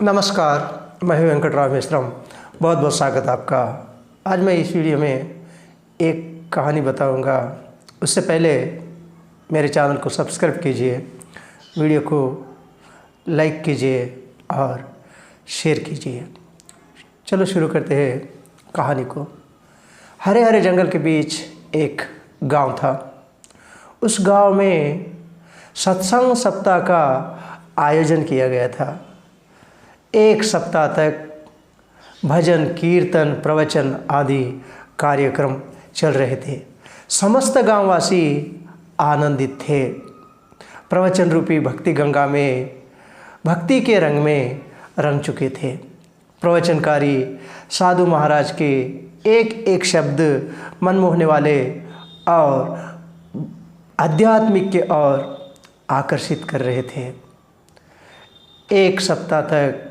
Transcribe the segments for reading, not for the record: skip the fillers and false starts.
नमस्कार, मैं हूं वेंकटराव मिश्रम। बहुत बहुत स्वागत आपका। आज मैं इस वीडियो में एक कहानी बताऊंगा। उससे पहले मेरे चैनल को सब्सक्राइब कीजिए, वीडियो को लाइक कीजिए और शेयर कीजिए। चलो शुरू करते हैं कहानी को। हरे हरे जंगल के बीच एक गांव था। उस गांव में सत्संग सप्ताह का आयोजन किया गया था। एक सप्ताह तक भजन, कीर्तन, प्रवचन आदि कार्यक्रम चल रहे थे। समस्त गांववासी आनंदित थे। प्रवचन रूपी भक्ति गंगा में भक्ति के रंग में रंग चुके थे। प्रवचनकारी साधु महाराज के एक एक शब्द मनमोहने वाले और आध्यात्मिक के ओर आकर्षित कर रहे थे। एक सप्ताह तक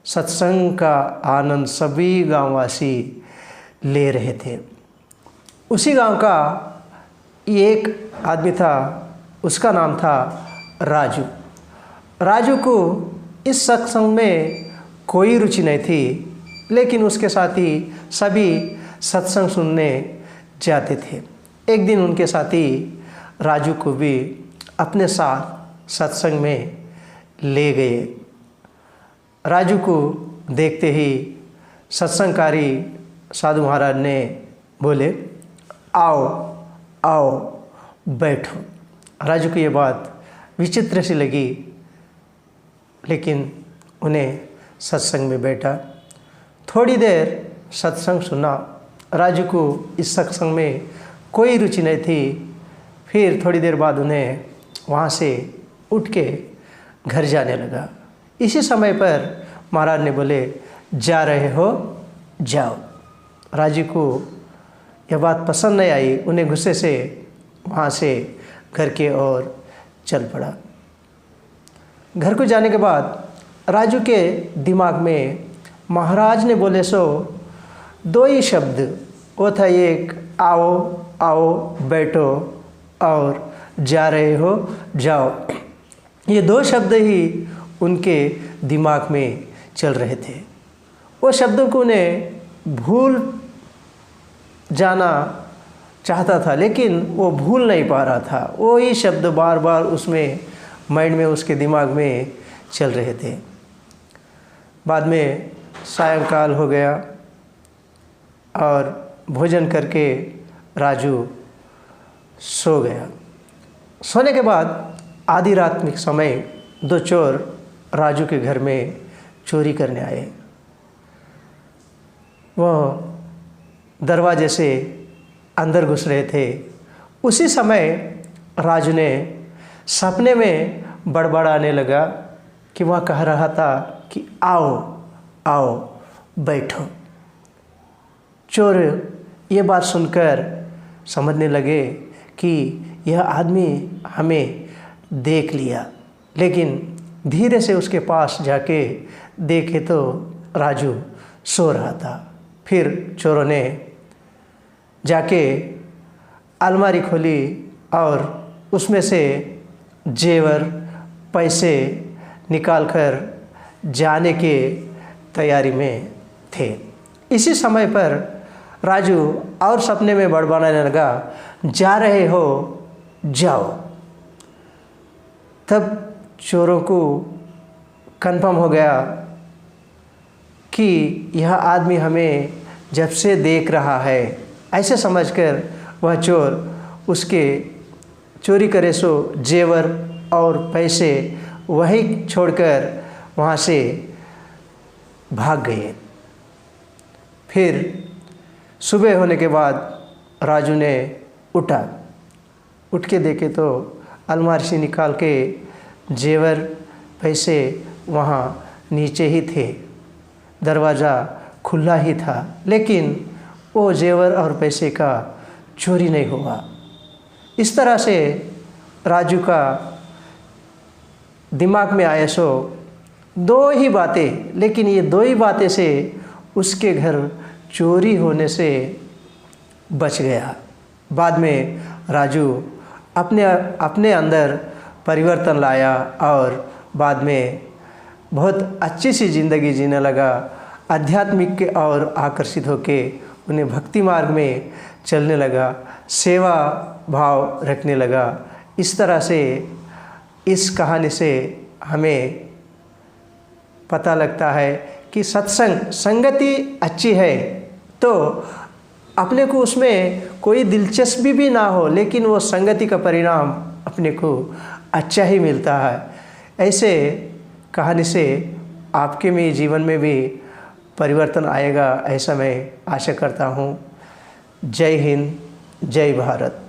सत्संग का आनंद सभी गांववासी ले रहे थे। उसी गांव का एक आदमी था, उसका नाम था राजू। राजू को इस सत्संग में कोई रुचि नहीं थी, लेकिन उसके साथी सभी सत्संग सुनने जाते थे। एक दिन उनके साथी राजू को भी अपने साथ सत्संग में ले गए। राजू को देखते ही सत्संगकारी साधु महाराज ने बोले, आओ आओ बैठो। राजू को ये बात विचित्र सी लगी, लेकिन उन्हें सत्संग में बैठा। थोड़ी देर सत्संग सुना। राजू को इस सत्संग में कोई रुचि नहीं थी। फिर थोड़ी देर बाद उन्हें वहाँ से उठ के घर जाने लगा। इसी समय पर महाराज ने बोले, जा रहे हो जाओ। राजू को यह बात पसंद नहीं आई। उन्हें गुस्से से वहाँ से घर के ओर चल पड़ा। घर को जाने के बाद राजू के दिमाग में महाराज ने बोले सो दो ही शब्द, वो था एक, आओ आओ बैठो और जा रहे हो जाओ। ये दो शब्द ही उनके दिमाग में चल रहे थे। वो शब्दों को उन्हें भूल जाना चाहता था, लेकिन वो भूल नहीं पा रहा था। वो ही शब्द बार बार उसमें माइंड में, उसके दिमाग में चल रहे थे। बाद में सायंकाल हो गया और भोजन करके राजू सो गया। सोने के बाद आधी रात में समय दो चोर राजू के घर में चोरी करने आए। वह दरवाजे से अंदर घुस रहे थे। उसी समय राजू ने सपने में बड़बड़ाने लगा कि वह कह रहा था कि आओ आओ बैठो। चोर ये बात सुनकर समझने लगे कि यह आदमी हमें देख लिया, लेकिन धीरे से उसके पास जाके देखे तो राजू सो रहा था। फिर चोरों ने जाके अलमारी खोली और उसमें से जेवर, पैसे निकालकर जाने के तैयारी में थे। इसी समय पर राजू और सपने में बड़बड़ाने लगा, जा रहे हो जाओ। तब चोरों को कन्फर्म हो गया कि यह आदमी हमें जब से देख रहा है। ऐसे समझकर वह चोर उसके चोरी करे सो जेवर और पैसे वहीं छोड़कर वहाँ से भाग गए। फिर सुबह होने के बाद राजू ने उठ के देखे तो अलमारी से निकाल के जेवर, पैसे वहाँ नीचे ही थे। दरवाज़ा खुला ही था, लेकिन वो जेवर और पैसे का चोरी नहीं हुआ। इस तरह से राजू का दिमाग में आया सो दो ही बातें, लेकिन ये दो ही बातें से उसके घर चोरी होने से बच गया। बाद में राजू अपने अंदर परिवर्तन लाया और बाद में बहुत अच्छी सी ज़िंदगी जीने लगा। आध्यात्मिक के और आकर्षित होके उन्हें भक्ति मार्ग में चलने लगा, सेवा भाव रखने लगा। इस तरह से इस कहानी से हमें पता लगता है कि सत्संग संगति अच्छी है तो अपने को उसमें कोई दिलचस्पी भी ना हो, लेकिन वो संगति का परिणाम अपने को अच्छा ही मिलता है। ऐसे कहानी से आपके में जीवन में भी परिवर्तन आएगा, ऐसा मैं आशा करता हूँ। जय हिंद, जय भारत।